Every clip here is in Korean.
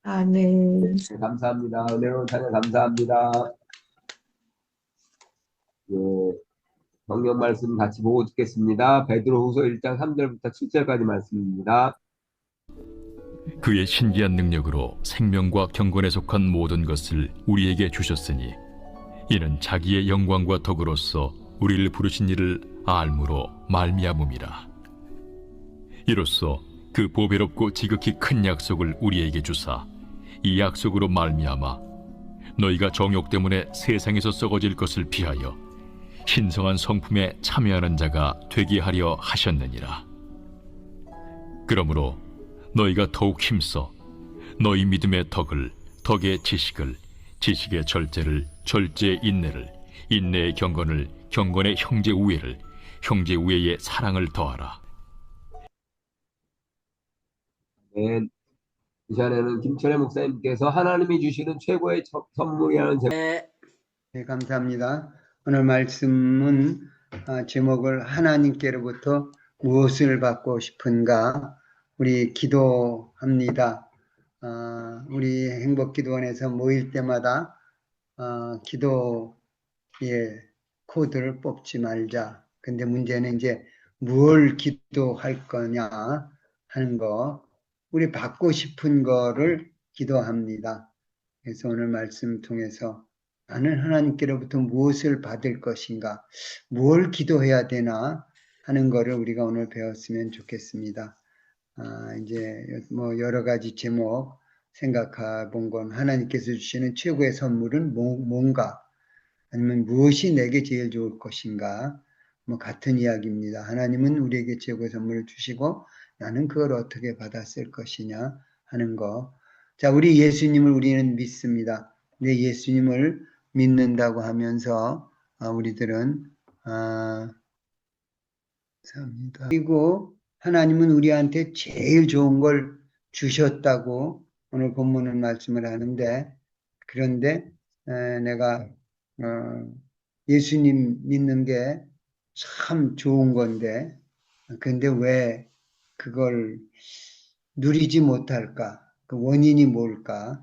아, 네. 네, 감사합니다. 은혜로운 찬양 감사합니다. 예, 성경 말씀 같이 보고 듣겠습니다. 베드로후서 1장 3절부터 7절까지 말씀입니다. 그의 신기한 능력으로 생명과 경건에 속한 모든 것을 우리에게 주셨으니 이는 자기의 영광과 덕으로서 우리를 부르신 이를 알므로 말미암음이라. 이로써 그 보배롭고 지극히 큰 약속을 우리에게 주사 이 약속으로 말미암아 너희가 정욕 때문에 세상에서 썩어질 것을 피하여 신성한 성품에 참여하는 자가 되게 하려 하셨느니라. 그러므로 너희가 더욱 힘써 너희 믿음의 덕을, 덕의 지식을, 지식의 절제를, 절제의 인내를, 인내의 경건을, 경건의 형제 우애를, 형제 우애의 사랑을 더하라. 네, 이 시간에는 김철애 목사님께서 하나님이 주시는 최고의 선물이라는 제목. 네, 감사합니다. 오늘 말씀은 제목을 하나님께로부터 무엇을 받고 싶은가? 우리 기도합니다. 우리 행복기도원에서 모일 때마다 기도의 코드를 뽑지 말자. 근데 문제는 이제 무엇을 기도할 거냐 하는 거. 우리 받고 싶은 거를 기도합니다. 그래서 오늘 말씀 통해서 나는 하나님께로부터 무엇을 받을 것인가, 뭘 기도해야 되나 하는 거를 우리가 오늘 배웠으면 좋겠습니다. 이제 뭐 여러 가지 제목 생각해 본 건 하나님께서 주시는 최고의 선물은 뭔가, 아니면 무엇이 내게 제일 좋을 것인가, 뭐 같은 이야기입니다. 하나님은 우리에게 최고의 선물을 주시고 나는 그걸 어떻게 받았을 것이냐 하는 거. 자, 우리 예수님을 우리는 믿습니다. 내 예수님을 믿는다고 하면서 우리들은 감사합니다. 그리고 하나님은 우리한테 제일 좋은 걸 주셨다고 오늘 본문은 말씀을 하는데, 그런데 내가 예수님 믿는 게 참 좋은 건데, 근데 왜 그걸 누리지 못할까? 그 원인이 뭘까?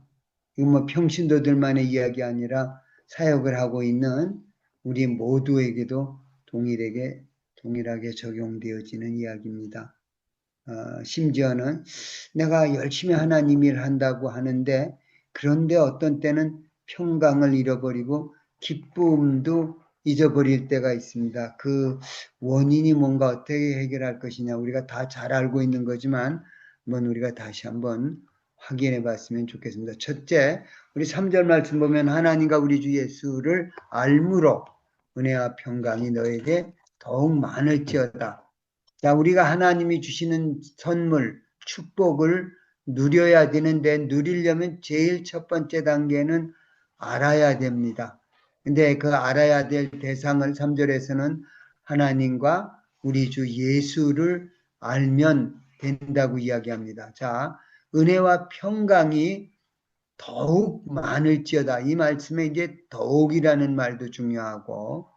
이건 뭐 평신도들만의 이야기 아니라 사역을 하고 있는 우리 모두에게도 동일하게 적용되어지는 이야기입니다. 심지어는 내가 열심히 하나님 일 한다고 하는데, 그런데 어떤 때는 평강을 잃어버리고 기쁨도 잊어버릴 때가 있습니다. 그 원인이 뭔가 어떻게 해결할 것이냐 우리가 다 잘 알고 있는 거지만 한번 우리가 다시 한번 확인해 봤으면 좋겠습니다. 첫째, 우리 3절 말씀 보면 하나님과 우리 주 예수를 알므로 은혜와 평강이 너에게 더욱 많을지어다. 자, 우리가 하나님이 주시는 선물, 축복을 누려야 되는데, 누리려면 제일 첫 번째 단계는 알아야 됩니다. 근데 그 알아야 될 대상을 3절에서는 하나님과 우리 주 예수를 알면 된다고 이야기합니다. 자, 은혜와 평강이 더욱 많을지어다. 이 말씀에 이제 더욱이라는 말도 중요하고,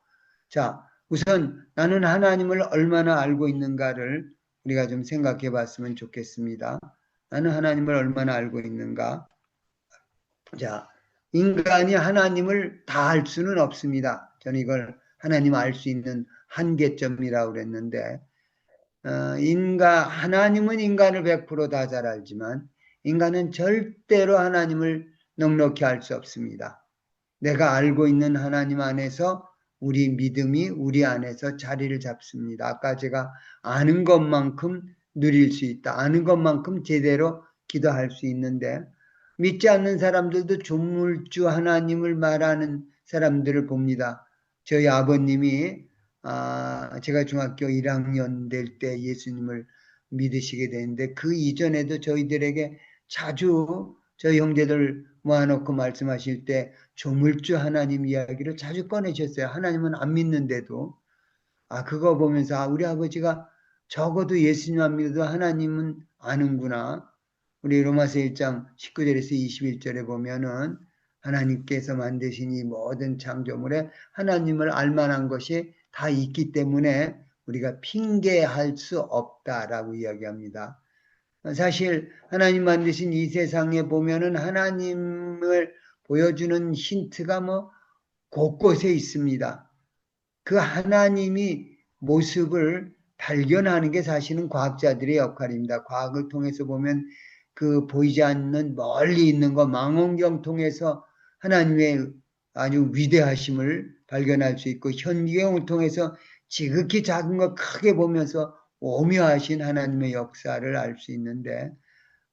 자, 우선 나는 하나님을 얼마나 알고 있는가를 우리가 좀 생각해 봤으면 좋겠습니다. 나는 하나님을 얼마나 알고 있는가? 자, 인간이 하나님을 다 알 수는 없습니다. 저는 이걸 하나님 알 수 있는 한계점이라고 그랬는데, 하나님은 인간을 100%다 잘 알지만, 인간은 절대로 하나님을 넉넉히 알 수 없습니다. 내가 알고 있는 하나님 안에서 우리 믿음이 우리 안에서 자리를 잡습니다. 아까 제가 아는 것만큼 누릴 수 있다. 아는 것만큼 제대로 기도할 수 있는데, 믿지 않는 사람들도 조물주 하나님을 말하는 사람들을 봅니다. 저희 아버님이 제가 중학교 1학년 될 때 예수님을 믿으시게 되는데, 그 이전에도 저희들에게 자주 저희 형제들 모아놓고 말씀하실 때 조물주 하나님 이야기를 자주 꺼내셨어요. 하나님은 안 믿는데도. 그거 보면서 우리 아버지가 적어도 예수님 안 믿어도 하나님은 아는구나. 우리 로마서 1장 19절에서 21절에 보면은 하나님께서 만드신 이 모든 창조물에 하나님을 알만한 것이 다 있기 때문에 우리가 핑계할 수 없다라고 이야기합니다. 사실 하나님 만드신 이 세상에 보면은 하나님을 보여주는 힌트가 뭐 곳곳에 있습니다. 그 하나님이 모습을 발견하는 게 사실은 과학자들의 역할입니다. 과학을 통해서 보면 그 보이지 않는 멀리 있는 거 망원경 통해서 하나님의 아주 위대하심을 발견할 수 있고 현경을 통해서 지극히 작은 거 크게 보면서 오묘하신 하나님의 역사를 알 수 있는데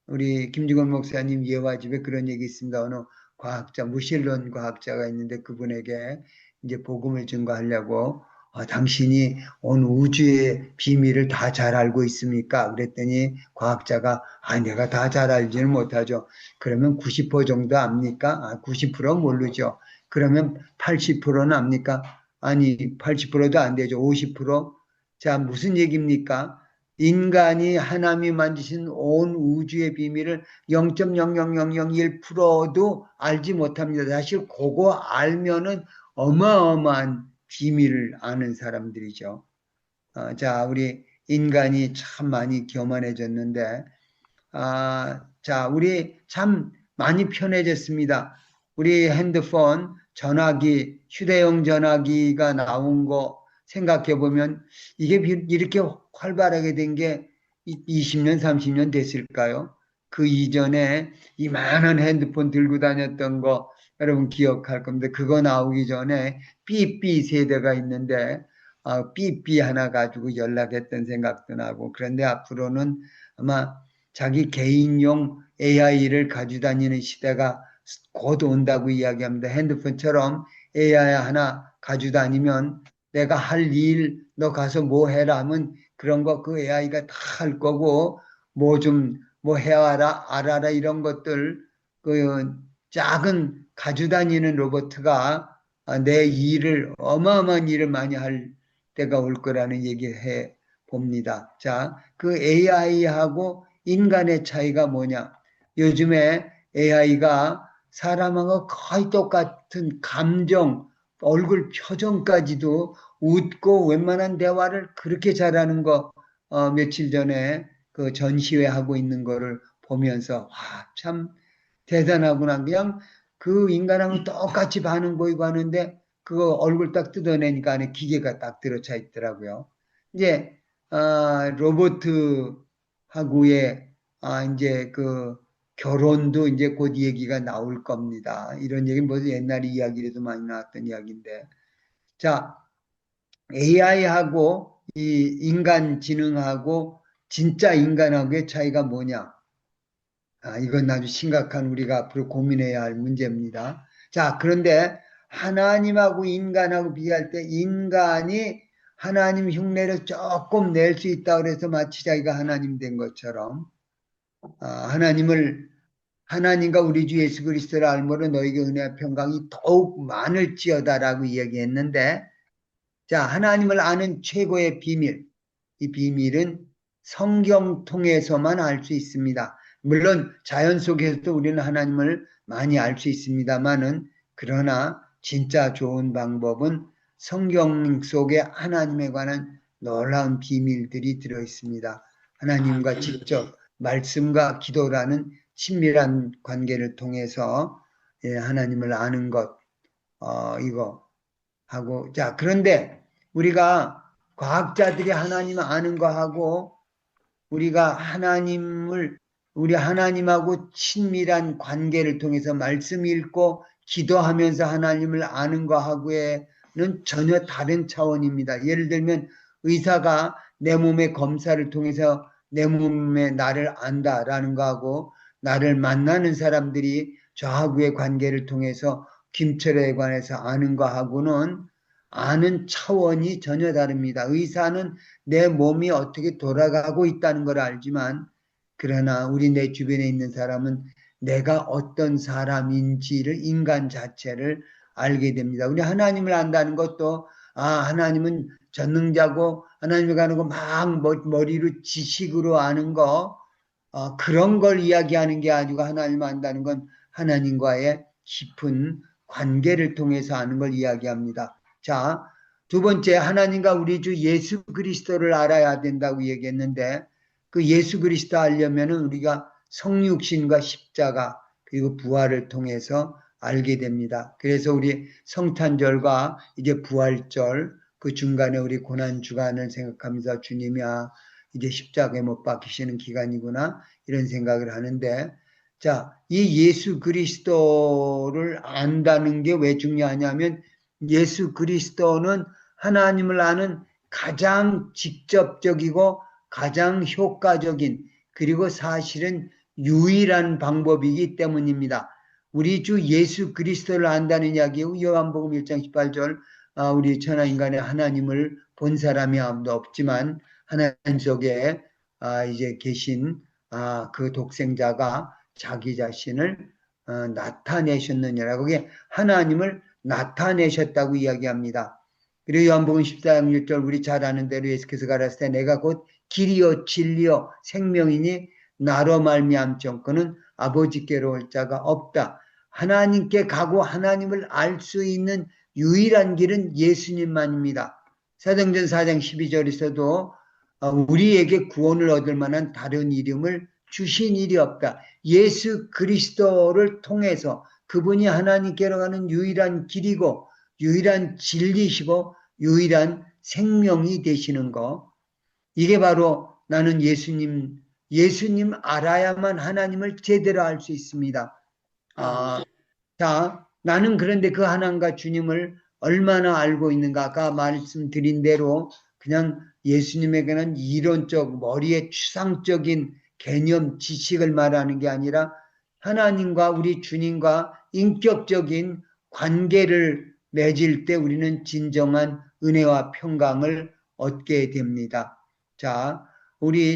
우리 김중건 목사님 예화집에 그런 얘기 있습니다. 어느 과학자, 무신론 과학자가 있는데 그분에게 이제 복음을 증거하려고 당신이 온 우주의 비밀을 다 잘 알고 있습니까? 그랬더니 과학자가 내가 다 잘 알지는 못하죠. 그러면 90% 정도 압니까? 90%는 모르죠. 그러면 80%는 압니까? 아니 80%도 안 되죠. 50%? 자, 무슨 얘기입니까? 인간이 하나님이 만드신 온 우주의 비밀을 0.00001%도 알지 못합니다. 사실 그거 알면은 어마어마한 비밀을 아는 사람들이죠. 자, 우리 인간이 참 많이 교만해졌는데, 자, 우리 참 많이 편해졌습니다. 우리 핸드폰, 전화기, 휴대용 전화기가 나온 거 생각해 보면 이게 이렇게 활발하게 된 게 20년, 30년 됐을까요? 그 이전에 이 많은 핸드폰 들고 다녔던 거 여러분 기억할 겁니다. 그거 나오기 전에 삐삐 세대가 있는데 삐삐 하나 가지고 연락했던 생각도 나고 그런데 앞으로는 아마 자기 개인용 AI를 가지고 다니는 시대가 곧 온다고 이야기합니다. 핸드폰처럼 AI 하나 가지고 다니면 내가 할 일, 너 가서 뭐 해라 하면 그런 거 그 AI가 다 할 거고 뭐 해와라, 알아라 이런 것들 그 작은 가지고 다니는 로봇가 내 일을 어마어마한 일을 많이 할 때가 올 거라는 얘기해 봅니다. 자, 그 AI하고 인간의 차이가 뭐냐? 요즘에 AI가 사람하고 거의 똑같은 감정, 얼굴 표정까지도 웃고 웬만한 대화를 그렇게 잘하는 거 며칠 전에 그 전시회 하고 있는 거를 보면서 참 대단하구나. 그냥 그 인간하고 똑같이 반응 보이고 하는데 그거 얼굴 딱 뜯어내니까 안에 기계가 딱 들어차 있더라고요. 이제 로봇하고의 이제 그 결혼도 이제 곧 얘기가 나올 겁니다. 이런 얘기는 뭐 옛날 이야기라도 많이 나왔던 이야기인데. 자, AI하고 이 인간 지능하고 진짜 인간하고의 차이가 뭐냐? 이건 아주 심각한 우리가 앞으로 고민해야 할 문제입니다. 자, 그런데 하나님하고 인간하고 비교할 때 인간이 하나님 흉내를 조금 낼 수 있다 그래서 마치 자기가 하나님 된 것처럼 하나님과 우리 주 예수 그리스도를 알므로 너에게 은혜와 평강이 더욱 많을지어다라고 이야기했는데 자, 하나님을 아는 최고의 비밀. 이 비밀은 성경 통해서만 알 수 있습니다. 물론 자연 속에서도 우리는 하나님을 많이 알 수 있습니다만은 그러나 진짜 좋은 방법은 성경 속에 하나님에 관한 놀라운 비밀들이 들어 있습니다. 하나님과 직접 말씀과 기도라는 친밀한 관계를 통해서 하나님을 아는 것, 이거 하고 자 그런데 우리가 과학자들이 하나님 아는 거하고 우리가 우리 하나님하고 친밀한 관계를 통해서 말씀 읽고 기도하면서 하나님을 아는 거하고는 전혀 다른 차원입니다. 예를 들면 의사가 내 몸의 검사를 통해서 내 몸에 나를 안다라는 거하고 나를 만나는 사람들이 저하고의 관계를 통해서 김철에 관해서 아는 거하고는 아는 차원이 전혀 다릅니다. 의사는 내 몸이 어떻게 돌아가고 있다는 걸 알지만 그러나 우리 내 주변에 있는 사람은 내가 어떤 사람인지를 인간 자체를 알게 됩니다. 우리 하나님을 안다는 것도 하나님은 전능자고 하나님을 가는 거 막 머리로 지식으로 아는 거 그런 걸 이야기하는 게 아니고 하나님을 안다는 건 하나님과의 깊은 관계를 통해서 아는 걸 이야기합니다. 자, 두 번째 하나님과 우리 주 예수 그리스도를 알아야 된다고 얘기했는데 그 예수 그리스도 알려면은 우리가 성육신과 십자가 그리고 부활을 통해서 알게 됩니다. 그래서 우리 성탄절과 이제 부활절 그 중간에 우리 고난 주간을 생각하면서 주님이야 이제 십자가에 못 박히시는 기간이구나 이런 생각을 하는데 자, 이 예수 그리스도를 안다는 게 왜 중요하냐면 예수 그리스도는 하나님을 아는 가장 직접적이고 가장 효과적인 그리고 사실은 유일한 방법이기 때문입니다. 우리 주 예수 그리스도를 안다는 이야기요. 요한복음 1장 18절 우리 천하인간의 하나님을 본 사람이 아무도 없지만 하나님 속에 이제 계신 그 독생자가 자기 자신을 나타내셨느니라. 그게 하나님을 나타내셨다고 이야기합니다. 그리고 요한복음 14장 1절 우리 잘 아는 대로 예수께서 가라사대 때 내가 곧 길이요 진리요 생명이니 나로 말미암정권은 아버지께로 올 자가 없다. 하나님께 가고 하나님을 알 수 있는 유일한 길은 예수님만입니다. 사도행전 4장 12절에서도 우리에게 구원을 얻을 만한 다른 이름을 주신 일이 없다. 예수 그리스도를 통해서 그분이 하나님께로 가는 유일한 길이고 유일한 진리시고 유일한 생명이 되시는 거. 이게 바로 나는 예수님 알아야만 하나님을 제대로 알 수 있습니다. 자, 나는 그런데 그 하나님과 주님을 얼마나 알고 있는가? 아까 말씀드린 대로 그냥 예수님에게는 이론적, 머리에 추상적인 개념, 지식을 말하는 게 아니라 하나님과 우리 주님과 인격적인 관계를 맺을 때 우리는 진정한 은혜와 평강을 얻게 됩니다. 자,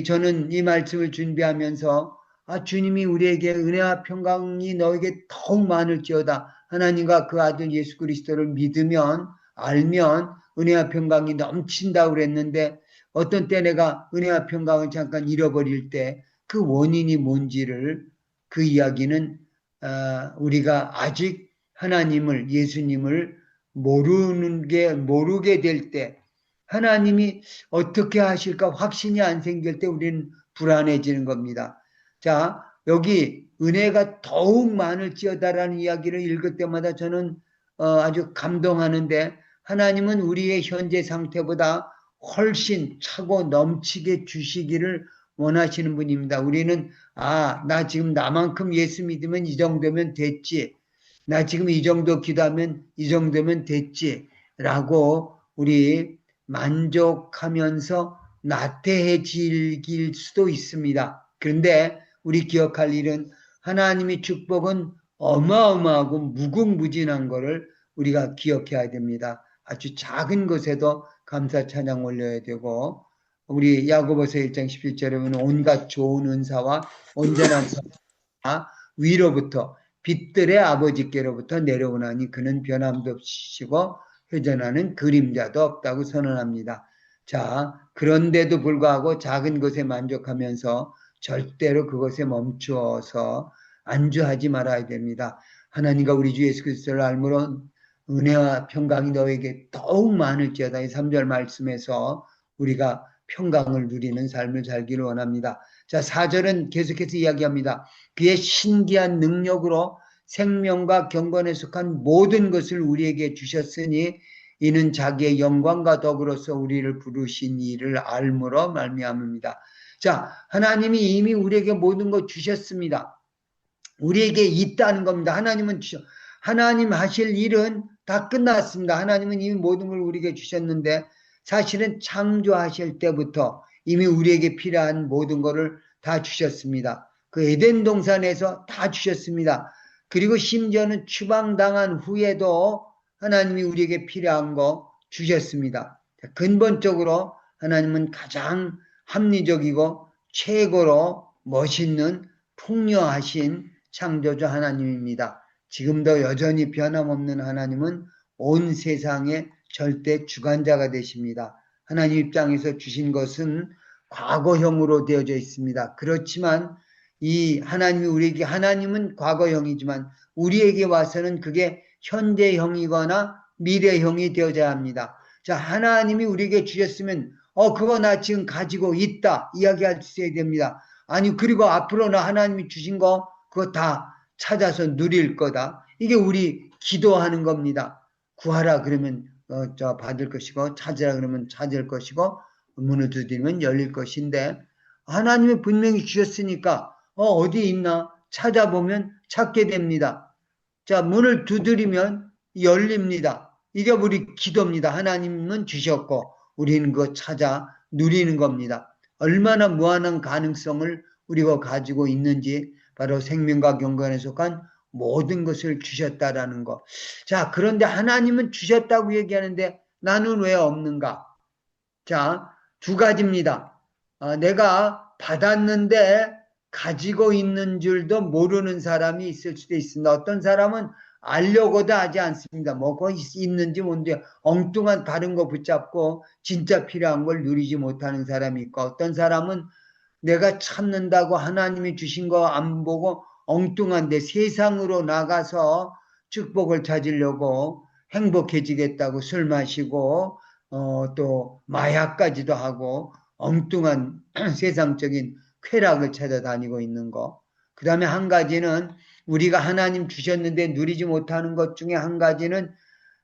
저는 이 말씀을 준비하면서 주님이 우리에게 은혜와 평강이 너에게 더욱 많을지어다. 하나님과 그 아들 예수 그리스도를 믿으면 알면 은혜와 평강이 넘친다고 그랬는데 어떤 때 내가 은혜와 평강을 잠깐 잃어버릴 때 그 원인이 뭔지를 그 이야기는 우리가 아직 하나님을 예수님을 모르게 될 때 하나님이 어떻게 하실까 확신이 안 생길 때 우리는 불안해지는 겁니다. 자, 여기 은혜가 더욱 많을지어다라는 이야기를 읽을 때마다 저는 아주 감동하는데 하나님은 우리의 현재 상태보다 훨씬 차고 넘치게 주시기를 원하시는 분입니다. 우리는 나 지금 나만큼 예수 믿으면 이 정도면 됐지. 나 지금 이 정도 기도하면 이 정도면 됐지. 라고 우리 만족하면서 나태해질 수도 있습니다. 그런데 우리 기억할 일은 하나님의 축복은 어마어마하고 무궁무진한 것을 우리가 기억해야 됩니다. 아주 작은 것에도 감사 찬양 올려야 되고 우리 야고보서 1장 17절에 보면 온갖 좋은 은사와 온전한 선사 위로부터 빛들의 아버지께로부터 내려오나니 그는 변함도 없으시고 회전하는 그림자도 없다고 선언합니다. 자, 그런데도 불구하고 작은 것에 만족하면서 절대로 그것에 멈추어서 안주하지 말아야 됩니다. 하나님과 우리 주 예수 그리스도를 알므로 은혜와 평강이 너에게 더욱 많을지어다. 이 3절 말씀에서 우리가 평강을 누리는 삶을 살기를 원합니다. 자, 4절은 계속해서 이야기합니다. 그의 신기한 능력으로 생명과 경건에 속한 모든 것을 우리에게 주셨으니 이는 자기의 영광과 덕으로서 우리를 부르신 이를 알므로 말미암습니다. 자, 하나님이 이미 우리에게 모든 것 주셨습니다. 우리에게 있다는 겁니다. 하나님 하실 일은 다 끝났습니다. 하나님은 이미 모든 걸 우리에게 주셨는데 사실은 창조하실 때부터 이미 우리에게 필요한 모든 것을 다 주셨습니다. 그 에덴 동산에서 다 주셨습니다. 그리고 심지어는 추방당한 후에도 하나님이 우리에게 필요한 거 주셨습니다. 근본적으로 하나님은 가장 합리적이고 최고로 멋있는 풍요하신 창조주 하나님입니다. 지금도 여전히 변함없는 하나님은 온 세상의 절대 주관자가 되십니다. 하나님 입장에서 주신 것은 과거형으로 되어져 있습니다. 그렇지만 이 하나님은 과거형이지만 우리에게 와서는 그게 현재형이거나 미래형이 되어져야 합니다. 자, 하나님이 우리에게 주셨으면 그거 나 지금 가지고 있다. 이야기할 수 있어야 됩니다. 아니, 그리고 앞으로 나 하나님이 주신 거, 그거 다 찾아서 누릴 거다. 이게 우리 기도하는 겁니다. 구하라 그러면 받을 것이고, 찾으라 그러면 찾을 것이고, 문을 두드리면 열릴 것인데, 하나님이 분명히 주셨으니까, 어디 있나? 찾아보면 찾게 됩니다. 자, 문을 두드리면 열립니다. 이게 우리 기도입니다. 하나님은 주셨고, 우리는 그거 찾아 누리는 겁니다. 얼마나 무한한 가능성을 우리가 가지고 있는지, 바로 생명과 경건에 속한 모든 것을 주셨다라는 거. 자, 그런데 하나님은 주셨다고 얘기하는데 나는 왜 없는가? 자, 두 가지입니다. 내가 받았는데 가지고 있는 줄도 모르는 사람이 있을 수도 있습니다. 어떤 사람은 알려고도 하지 않습니다. 뭐, 거 있는지 뭔지 엉뚱한 다른 거 붙잡고 진짜 필요한 걸 누리지 못하는 사람이 있고, 어떤 사람은 내가 찾는다고 하나님이 주신 거 안 보고 엉뚱한데 세상으로 나가서 축복을 찾으려고 행복해지겠다고 술 마시고 또 마약까지도 하고 엉뚱한 세상적인 쾌락을 찾아다니고 있는 거. 그 다음에 한 가지는 우리가 하나님 주셨는데 누리지 못하는 것 중에 한 가지는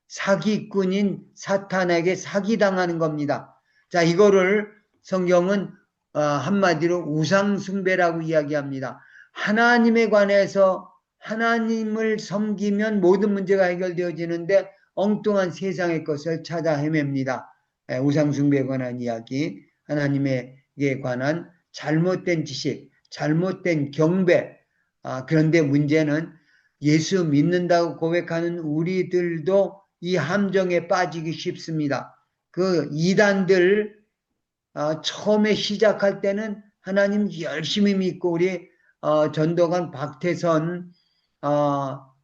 사기꾼인 사탄에게 사기당하는 겁니다. 자, 이거를 성경은 한마디로 우상숭배라고 이야기합니다. 하나님에 관해서 하나님을 섬기면 모든 문제가 해결되어지는데 엉뚱한 세상의 것을 찾아 헤맵니다. 우상숭배에 관한 이야기, 하나님에게 관한 잘못된 지식, 잘못된 경배. 그런데 문제는 예수 믿는다고 고백하는 우리들도 이 함정에 빠지기 쉽습니다. 그 이단들 처음에 시작할 때는 하나님 열심히 믿고 우리 전도관 박태선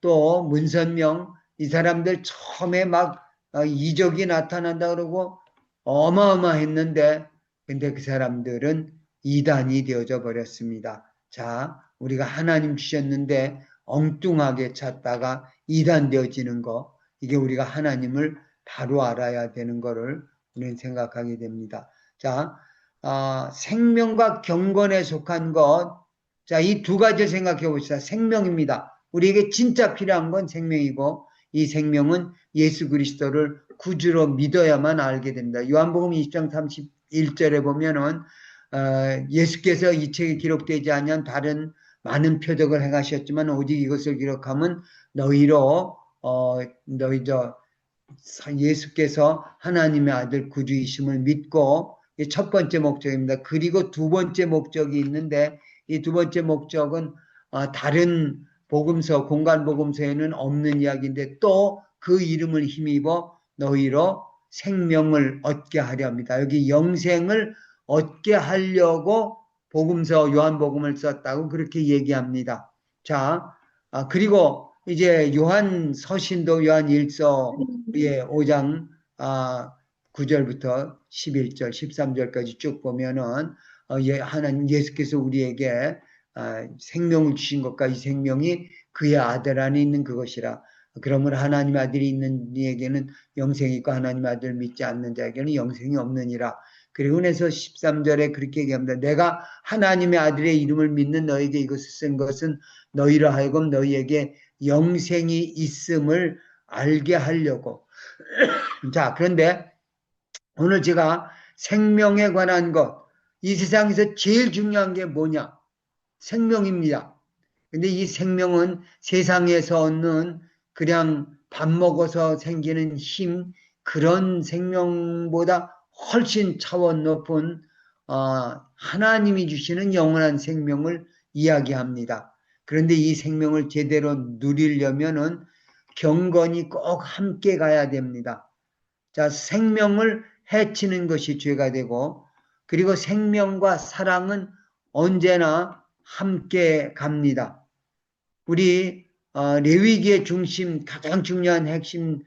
또 문선명 이 사람들 처음에 막 이적이 나타난다 그러고 어마어마했는데 근데 그 사람들은 이단이 되어져 버렸습니다. 자, 우리가 하나님 주셨는데 엉뚱하게 찾다가 이단 되어지는 거, 이게 우리가 하나님을 바로 알아야 되는 거를 우리는 생각하게 됩니다. 자, 생명과 경건에 속한 것, 자, 이 두 가지를 생각해 봅시다. 생명입니다. 우리에게 진짜 필요한 건 생명이고, 이 생명은 예수 그리스도를 구주로 믿어야만 알게 됩니다. 요한복음 20장 31절에 보면은 예수께서 이 책에 기록되지 않은 다른 많은 표적을 행하셨지만 오직 이것을 기록하면 너희로 예수께서 하나님의 아들 구주이심을 믿고 첫 번째 목적입니다. 그리고 두 번째 목적이 있는데 이 두 번째 목적은 다른 복음서, 공간 복음서에는 없는 이야기인데 또 그 이름을 힘입어 너희로 생명을 얻게 하려 합니다. 여기 영생을 얻게 하려고 복음서 요한복음을 썼다고 그렇게 얘기합니다. 자, 그리고 이제 요한 서신도 요한 1서의 5장 9절부터 11절, 13절까지 쭉 보면은 하나님 예수께서 우리에게 생명을 주신 것과 이 생명이 그의 아들 안에 있는 그것이라. 그러면 하나님 아들이 있는 이에게는 영생이 있고 하나님 아들 믿지 않는 자에게는 영생이 없느니라. 그리고 내서 13절에 그렇게 얘기합니다. 내가 하나님의 아들의 이름을 믿는 너에게 이것을 쓴 것은 너희로 하여금 너희에게 영생이 있음을 알게 하려고. 자, 그런데 오늘 제가 생명에 관한 것, 이 세상에서 제일 중요한 게 뭐냐? 생명입니다. 근데 이 생명은 세상에서 얻는 그냥 밥 먹어서 생기는 힘, 그런 생명보다 훨씬 차원 높은 하나님이 주시는 영원한 생명을 이야기합니다. 그런데 이 생명을 제대로 누리려면은 경건이 꼭 함께 가야 됩니다. 자, 생명을 해치는 것이 죄가 되고, 그리고 생명과 사랑은 언제나 함께 갑니다. 우리 레위기의 중심, 가장 중요한 핵심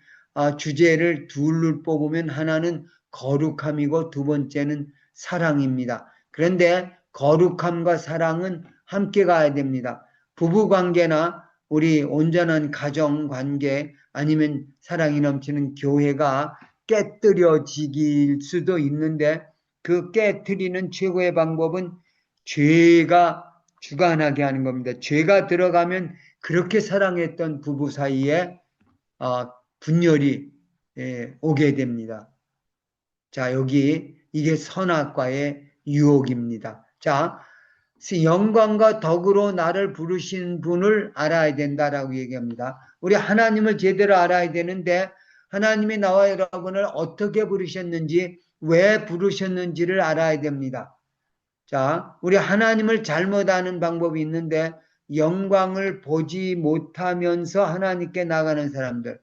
주제를 둘을 뽑으면 하나는 거룩함이고 두 번째는 사랑입니다. 그런데 거룩함과 사랑은 함께 가야 됩니다. 부부관계나 우리 온전한 가정관계 아니면 사랑이 넘치는 교회가 깨뜨려질 수도 있는데 그 깨트리는 최고의 방법은 죄가 주관하게 하는 겁니다. 죄가 들어가면 그렇게 사랑했던 부부 사이에 분열이 오게 됩니다. 자, 여기 이게 선악과의 유혹입니다. 자, 영광과 덕으로 나를 부르신 분을 알아야 된다라고 얘기합니다. 우리 하나님을 제대로 알아야 되는데 하나님이 나와 여러분을 어떻게 부르셨는지, 왜 부르셨는지를 알아야 됩니다. 자, 우리 하나님을 잘못 아는 방법이 있는데 영광을 보지 못하면서 하나님께 나가는 사람들.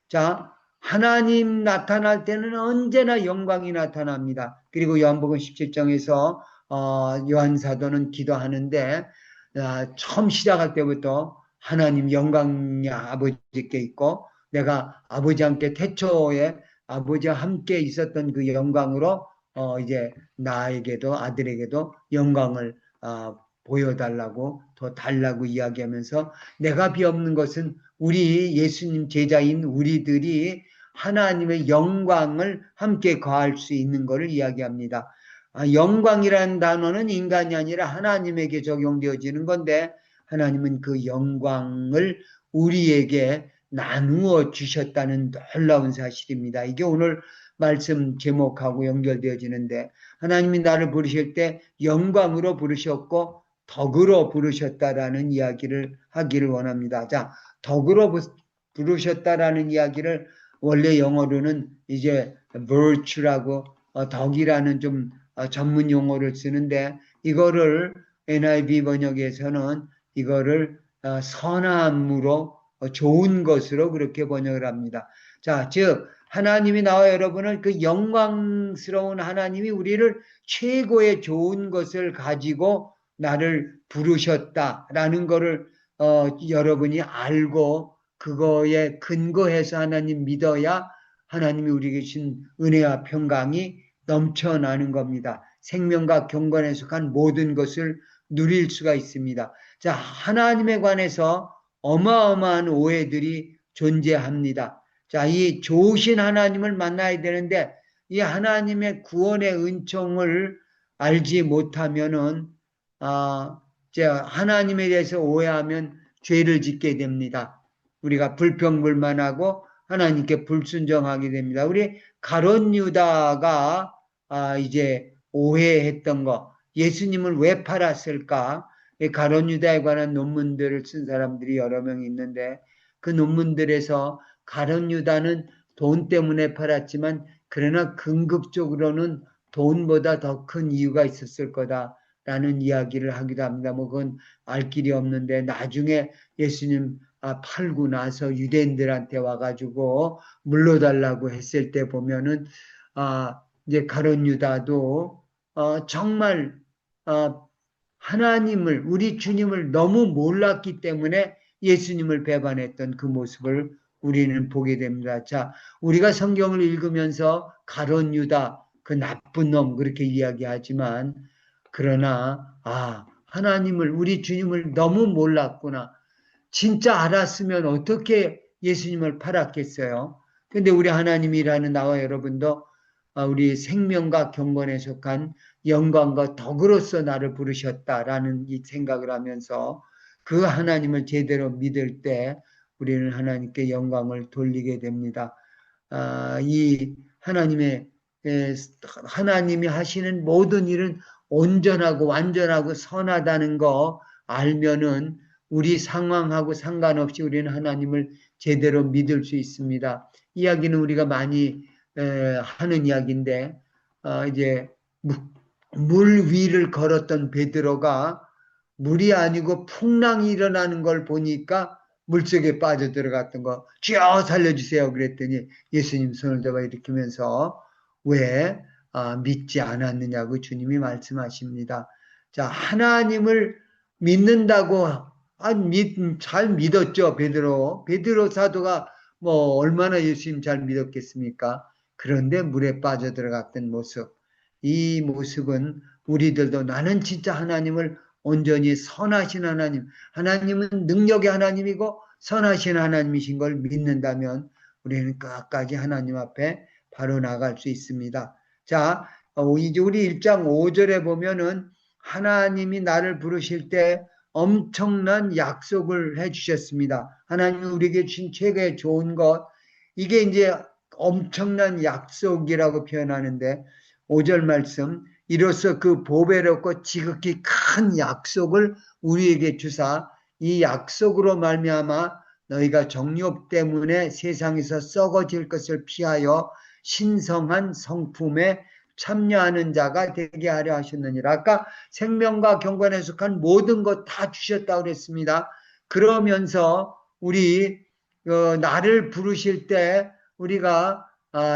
자, 하나님 나타날 때는 언제나 영광이 나타납니다. 그리고 요한복음 17장에서 요한 사도는 기도하는데 처음 시작할 때부터 하나님 영광이 아버지께 있고 내가 아버지와 함께 태초에 아버지와 함께 있었던 그 영광으로 이제 나에게도 아들에게도 영광을 보여달라고 더 달라고 이야기하면서 내가 비없는 것은 우리 예수님 제자인 우리들이 하나님의 영광을 함께 거할 수 있는 것을 이야기합니다. 영광이라는 단어는 인간이 아니라 하나님에게 적용되어지는 건데 하나님은 그 영광을 우리에게 나누어 주셨다는 놀라운 사실입니다. 이게 오늘 말씀 제목하고 연결되어지는데 하나님이 나를 부르실 때 영광으로 부르셨고 덕으로 부르셨다라는 이야기를 하기를 원합니다. 자, 덕으로 부르셨다라는 이야기를 원래 영어로는 이제 virtue라고 덕이라는 좀 전문 용어를 쓰는데 이거를 NIV 번역에서는 이거를 선함으로 좋은 것으로 그렇게 번역을 합니다. 자, 즉 하나님이 나와 여러분을 그 영광스러운 하나님이 우리를 최고의 좋은 것을 가지고 나를 부르셨다라는 것을 여러분이 알고 그거에 근거해서 하나님 믿어야 하나님이 우리에게 주신 은혜와 평강이 넘쳐나는 겁니다. 생명과 경건에 속한 모든 것을 누릴 수가 있습니다. 자, 하나님에 관해서 어마어마한 오해들이 존재합니다. 자, 이 좋으신 하나님을 만나야 되는데 이 하나님의 구원의 은총을 알지 못하면은 하나님에 대해서 오해하면 죄를 짓게 됩니다. 우리가 불평불만하고 하나님께 불순종하게 됩니다. 우리 가룟 유다가 이제 오해했던 거, 예수님을 왜 팔았을까? 가룟 유다에 관한 논문들을 쓴 사람들이 여러 명 있는데 그 논문들에서 가룟 유다는 돈 때문에 팔았지만 그러나 궁극적으로는 돈보다 더 큰 이유가 있었을 거다라는 이야기를 하기도 합니다. 뭐 그건 알 길이 없는데 나중에 예수님 팔고 나서 유대인들한테 와가지고 물러달라고 했을 때 보면은 이제 가룟 유다도 정말 하나님을 우리 주님을 너무 몰랐기 때문에 예수님을 배반했던 그 모습을 우리는 보게 됩니다. 자, 우리가 성경을 읽으면서 가룟 유다 그 나쁜 놈 그렇게 이야기하지만 그러나 하나님을 우리 주님을 너무 몰랐구나. 진짜 알았으면 어떻게 예수님을 팔았겠어요? 근데 우리 하나님이라는 나와 여러분도 우리 생명과 경건에 속한 영광과 덕으로서 나를 부르셨다라는 이 생각을 하면서 그 하나님을 제대로 믿을 때 우리는 하나님께 영광을 돌리게 됩니다. 이 하나님이 하시는 모든 일은 온전하고 완전하고 선하다는 거 알면은 우리 상황하고 상관없이 우리는 하나님을 제대로 믿을 수 있습니다. 이야기는 우리가 많이 하는 이야기인데 이제 물 위를 걸었던 베드로가 물이 아니고 풍랑이 일어나는 걸 보니까 물속에 빠져 들어갔던 거, 주여 살려주세요 그랬더니 예수님 손을 잡아 일으키면서 왜 믿지 않았느냐고 주님이 말씀하십니다. 자, 하나님을 믿는다고 잘 믿었죠. 베드로 사도가 뭐 얼마나 예수님 잘 믿었겠습니까? 그런데 물에 빠져 들어갔던 모습, 이 모습은 우리들도 나는 진짜 하나님을 온전히 선하신 하나님은 능력의 하나님이고 선하신 하나님이신 걸 믿는다면 우리는 끝까지 하나님 앞에 바로 나갈 수 있습니다. 자, 이제 우리 1장 5절에 보면은 하나님이 나를 부르실 때 엄청난 약속을 해 주셨습니다. 하나님이 우리에게 주신 최고의 좋은 것, 이게 이제 엄청난 약속이라고 표현하는데 5절 말씀, 이로써 그 보배롭고 지극히 큰 약속을 우리에게 주사 이 약속으로 말미암아 너희가 정욕 때문에 세상에서 썩어질 것을 피하여 신성한 성품에 참여하는 자가 되게 하려 하셨느니라. 아까 생명과 경건에 속한 모든 것 다 주셨다고 그랬습니다. 그러면서 우리 나를 부르실 때 우리가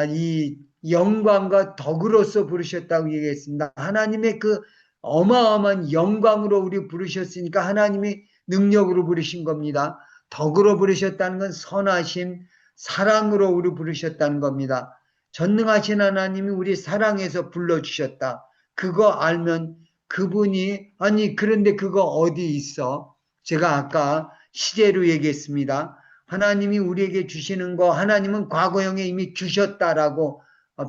이 영광과 덕으로서 부르셨다고 얘기했습니다. 하나님의 그 어마어마한 영광으로 우리 부르셨으니까 하나님이 능력으로 부르신 겁니다. 덕으로 부르셨다는 건 선하심, 사랑으로 우리 부르셨다는 겁니다. 전능하신 하나님이 우리 사랑해서 불러주셨다. 그거 알면 그분이, 아니 그런데 그거 어디 있어? 제가 아까 시제로 얘기했습니다. 하나님이 우리에게 주시는 거 하나님은 과거형에 이미 주셨다라고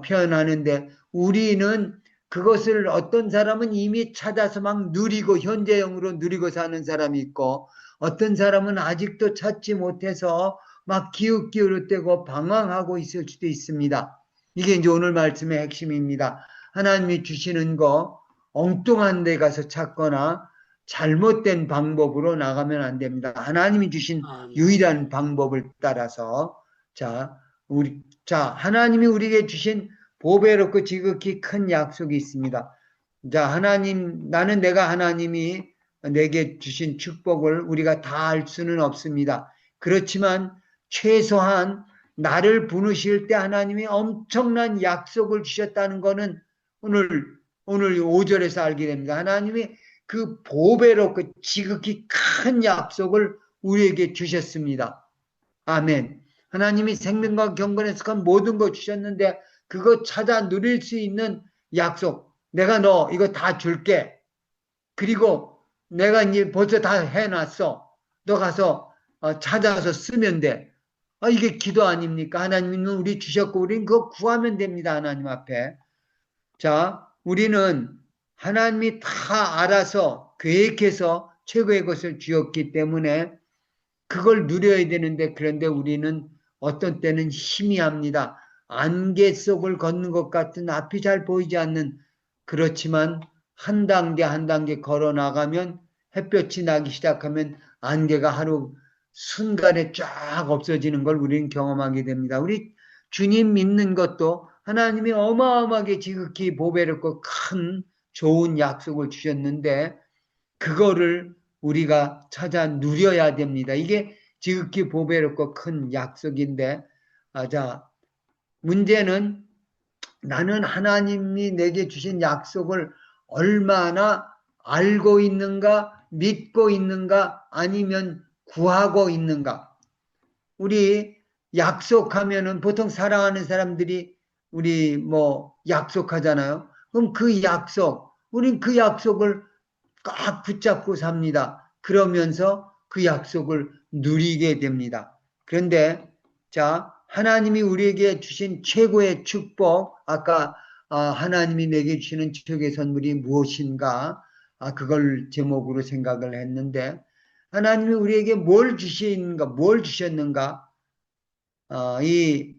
표현하는데 우리는 그것을 어떤 사람은 이미 찾아서 막 누리고 현재형으로 누리고 사는 사람이 있고 어떤 사람은 아직도 찾지 못해서 막 기웃기웃대고 방황하고 있을 수도 있습니다. 이게 이제 오늘 말씀의 핵심입니다. 하나님이 주시는 거 엉뚱한 데 가서 찾거나 잘못된 방법으로 나가면 안 됩니다. 하나님이 주신 유일한 방법을 따라서 하나님이 우리에게 주신 보배롭고 지극히 큰 약속이 있습니다. 나는 내가 하나님이 내게 주신 축복을 우리가 다 알 수는 없습니다. 그렇지만 최소한 나를 부르실 때 하나님이 엄청난 약속을 주셨다는 것은 오늘 5절에서 알게 됩니다. 하나님이 그 보배롭고 지극히 큰 약속을 우리에게 주셨습니다. 아멘. 하나님이 생명과 경건에 속한 모든 걸 주셨는데 그거 찾아 누릴 수 있는 약속. 내가 너 이거 다 줄게. 그리고 내가 이제 벌써 다 해놨어. 너 가서 찾아서 쓰면 돼. 이게 기도 아닙니까? 하나님은 우리 주셨고 우리는 그거 구하면 됩니다. 하나님 앞에. 우리는 하나님이 다 알아서 계획해서 최고의 것을 주었기 때문에 그걸 누려야 되는데 그런데 우리는 어떤 때는 희미합니다. 안개 속을 걷는 것 같은 앞이 잘 보이지 않는 그렇지만 한 단계 한 단계 걸어 나가면 햇볕이 나기 시작하면 안개가 하루 순간에 쫙 없어지는 걸 우리는 경험하게 됩니다. 우리 주님 믿는 것도 하나님이 어마어마하게 지극히 보배롭고 큰 좋은 약속을 주셨는데 그거를 우리가 찾아 누려야 됩니다. 이게 지극히 보배롭고 큰 약속인데 문제는 나는 하나님이 내게 주신 약속을 얼마나 알고 있는가, 믿고 있는가, 아니면 구하고 있는가. 우리 약속하면은 보통 사랑하는 사람들이 우리 약속하잖아요. 그럼 우린 그 약속을 꽉 붙잡고 삽니다. 그러면서 그 약속을 누리게 됩니다. 그런데 하나님이 우리에게 주신 최고의 축복, 아까 하나님이 내게 주시는 최고의 선물이 무엇인가? 그걸 제목으로 생각을 했는데 하나님이 우리에게 뭘 주셨는가? 이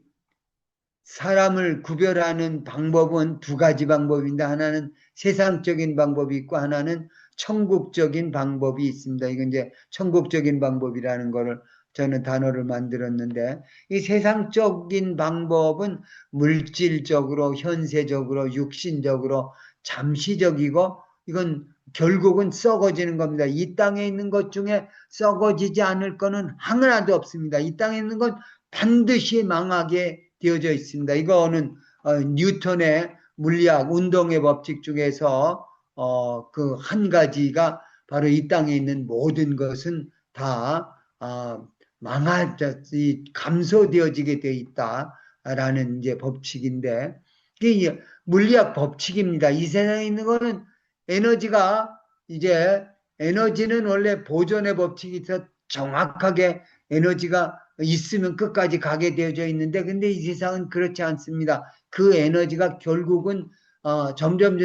사람을 구별하는 방법은 두 가지 방법인데 하나는 세상적인 방법이 있고 하나는 천국적인 방법이 있습니다. 이건 이제 천국적인 방법이라는 거를 저는 단어를 만들었는데 이 세상적인 방법은 물질적으로 현세적으로 육신적으로 잠시적이고 이건 결국은 썩어지는 겁니다. 이 땅에 있는 것 중에 썩어지지 않을 거는 하나도 없습니다. 이 땅에 있는 건 반드시 망하게 되어져 있습니다. 이거는 뉴턴의 물리학 운동의 법칙 중에서 그 한 가지가 바로 이 땅에 있는 모든 것은 다 감소되어지게 되어 있다라는 이제 법칙인데 이게 물리학 법칙입니다. 이 세상에 있는 거는 에너지는 원래 보존의 법칙이 더 정확하게 에너지가 있으면 끝까지 가게 되어져 있는데 근데 이 세상은 그렇지 않습니다. 그 에너지가 결국은 점점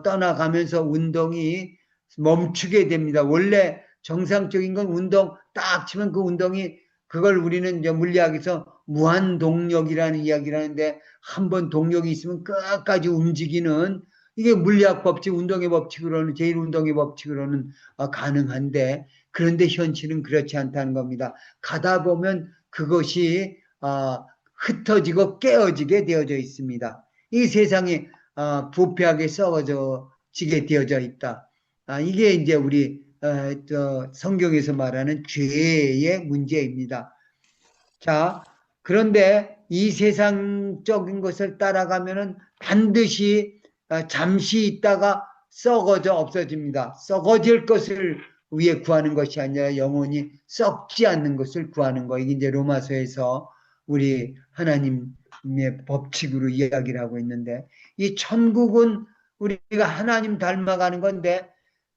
떠나가면서 운동이 멈추게 됩니다. 원래 정상적인 건 운동 딱 치면 그 운동이 그걸 우리는 이제 물리학에서 무한동력이라는 이야기를 하는데 한 번 동력이 있으면 끝까지 움직이는 이게 물리학 법칙, 운동의 법칙으로는 제1운동의 법칙으로는 가능한데 그런데 현실은 그렇지 않다는 겁니다. 가다 보면 그것이 흩어지고 깨어지게 되어져 있습니다. 이 세상이 부패하게 썩어지게 되어져 있다. 이게 이제 우리 성경에서 말하는 죄의 문제입니다. 자, 그런데 이 세상적인 것을 따라가면은 반드시 잠시 있다가 썩어져 없어집니다. 썩어질 것을 위해 구하는 것이 아니라 영원히 썩지 않는 것을 구하는 거. 이게 이제 로마서에서 우리 하나님의 법칙으로 이야기를 하고 있는데 이 천국은 우리가 하나님 닮아가는 건데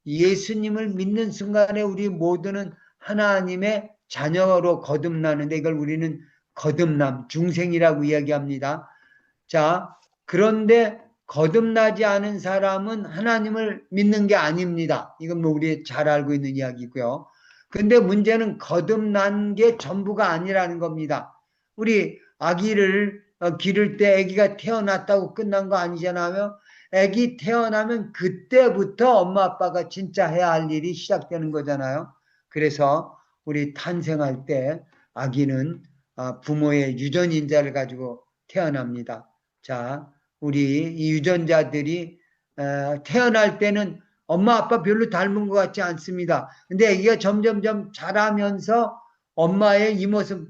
예수님을 믿는 순간에 우리 모두는 하나님의 자녀로 거듭나는데 이걸 우리는 거듭남, 중생이라고 이야기합니다. 자, 그런데 거듭나지 않은 사람은 하나님을 믿는 게 아닙니다. 이건 뭐 우리 잘 알고 있는 이야기고요. 근데 문제는 거듭난 게 전부가 아니라는 겁니다. 우리 아기를 기를 때 아기가 태어났다고 끝난 거 아니잖아요. 아기 태어나면 그때부터 엄마 아빠가 진짜 해야 할 일이 시작되는 거잖아요. 그래서 우리 탄생할 때 아기는 부모의 유전인자를 가지고 태어납니다. 자, 우리 이 유전자들이 태어날 때는 엄마 아빠 별로 닮은 것 같지 않습니다. 근데 아기가 점점점 자라면서 엄마의 이 모습,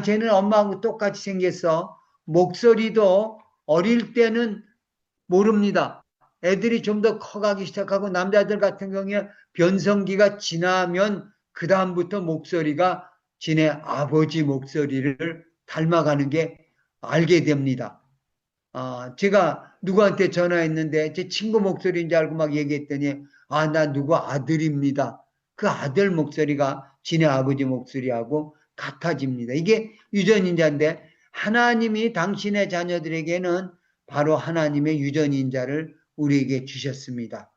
쟤는 엄마하고 똑같이 생겼어. 목소리도 어릴 때는 모릅니다. 애들이 좀 더 커가기 시작하고 남자들 같은 경우에 변성기가 지나면 그 다음부터 목소리가 지네 아버지 목소리를 닮아가는 게 알게 됩니다. 제가 누구한테 전화했는데 제 친구 목소리인 줄 알고 막 얘기했더니 나 누구 아들입니다. 그 아들 목소리가 지네 아버지 목소리하고 같아집니다. 이게 유전인자인데 하나님이 당신의 자녀들에게는 바로 하나님의 유전인자를 우리에게 주셨습니다.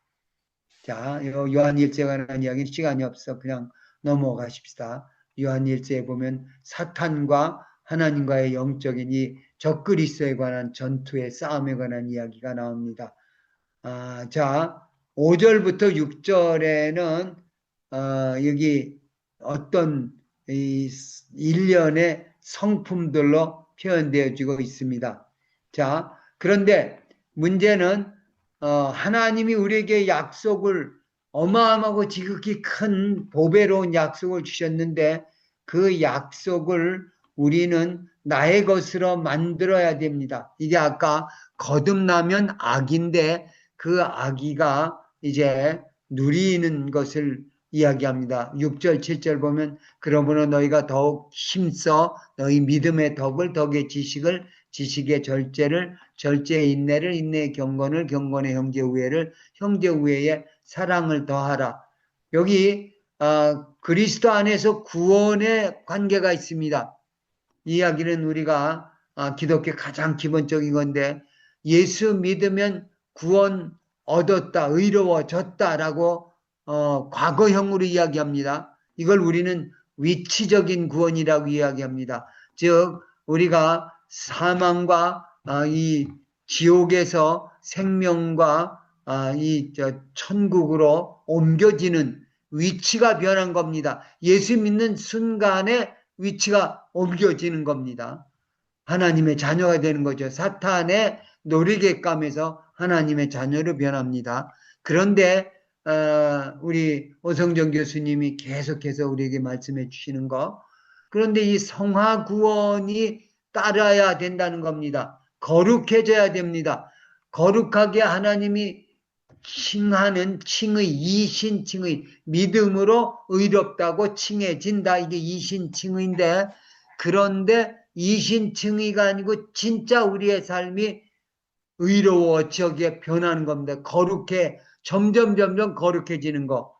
자, 요한일서에 관한 이야기는 시간이 없어 그냥 넘어가십시다. 요한일서에 보면 사탄과 하나님과의 영적인 이 적그리스도에 관한 전투의 싸움에 관한 이야기가 나옵니다. 자, 5절부터 6절에는 여기 어떤 이 일련의 성품들로 표현되어지고 있습니다. 자, 그런데 문제는 하나님이 우리에게 약속을 어마어마하고 지극히 큰 보배로운 약속을 주셨는데 그 약속을 우리는 나의 것으로 만들어야 됩니다. 이게 아까 거듭나면 악인데 그 악이가 이제 누리는 것을 이야기합니다. 6절, 7절 보면 그러므로 너희가 더욱 힘써 너희 믿음의 덕을 덕의 지식을 지식의 절제를 절제의 인내를 인내의 경건을 경건의 형제 우애를 형제 우애의 사랑을 더하라. 여기 그리스도 안에서 구원의 관계가 있습니다. 이 이야기는 우리가 기독교 가장 기본적인 건데 예수 믿으면 구원 얻었다, 의로워졌다라고 과거형으로 이야기합니다. 이걸 우리는 위치적인 구원이라고 이야기합니다. 즉 우리가 사망과 이 지옥에서 생명과 이 천국으로 옮겨지는 위치가 변한 겁니다. 예수 믿는 순간에 위치가 옮겨지는 겁니다. 하나님의 자녀가 되는 거죠. 사탄의 놀이객감에서 하나님의 자녀로 변합니다. 그런데 우리 오성정 교수님이 계속해서 우리에게 말씀해 주시는 거, 그런데 이 성화 구원이 따라야 된다는 겁니다. 거룩해져야 됩니다. 거룩하게 하나님이 칭하는 칭의, 이신칭의, 믿음으로 의롭다고 칭해진다. 이게 이신칭의인데, 그런데 이신칭의가 아니고 진짜 우리의 삶이 의로워지게 변하는 겁니다. 거룩해, 점점 거룩해지는 거.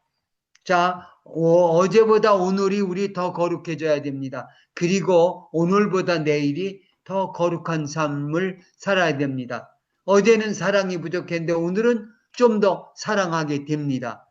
자, 어제보다 오늘이 우리 더 거룩해져야 됩니다. 그리고 오늘보다 내일이 더 거룩한 삶을 살아야 됩니다. 어제는 사랑이 부족했는데 오늘은 좀 더 사랑하게 됩니다.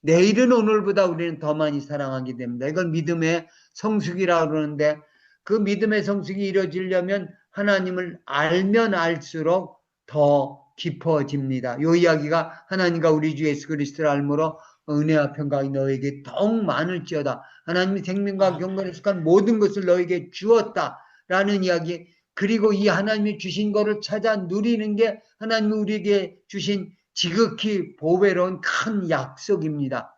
내일은 오늘보다 우리는 더 많이 사랑하게 됩니다. 이걸 믿음의 성숙이라고 그러는데 그 믿음의 성숙이 이루어지려면 하나님을 알면 알수록 더 깊어집니다. 이 이야기가 하나님과 우리 주 예수 그리스도를 알므로 은혜와 평강이 너에게 더욱 많을지어다. 하나님이 생명과 경건에 속한 모든 것을 너에게 주었다라는 이야기. 그리고 이 하나님이 주신 것을 찾아 누리는 게 하나님이 우리에게 주신 지극히 보배로운 큰 약속입니다.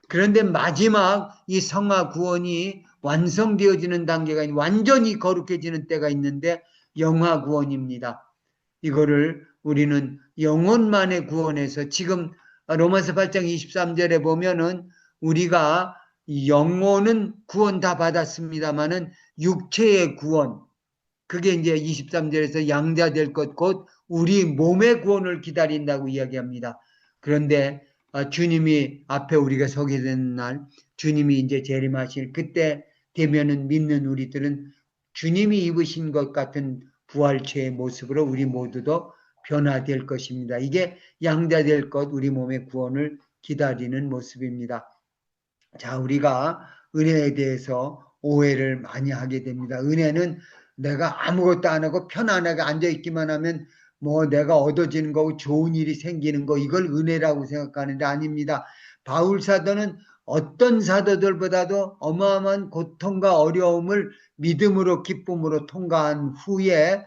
그런데 마지막 이 성화 구원이 완성되어지는 단계가 완전히 거룩해지는 때가 있는데 영화 구원입니다. 이거를 우리는 영혼만의 구원에서 지금 로마서 8장 23절에 보면은 우리가 영혼은 구원 다 받았습니다만은 육체의 구원, 그게 이제 23절에서 양자될 것 곧 우리 몸의 구원을 기다린다고 이야기합니다. 그런데 주님이 앞에 우리가 서게 되는 날, 주님이 이제 재림하실 그때 되면은 믿는 우리들은 주님이 입으신 것 같은 부활체의 모습으로 우리 모두도 변화될 것입니다. 이게 양자될 것, 우리 몸의 구원을 기다리는 모습입니다. 자, 우리가 은혜에 대해서 오해를 많이 하게 됩니다. 은혜는 내가 아무것도 안 하고 편안하게 앉아있기만 하면 뭐 내가 얻어지는 거고 좋은 일이 생기는 거, 이걸 은혜라고 생각하는데 아닙니다. 바울 사도는 어떤 사도들보다도 어마어마한 고통과 어려움을 믿음으로 기쁨으로 통과한 후에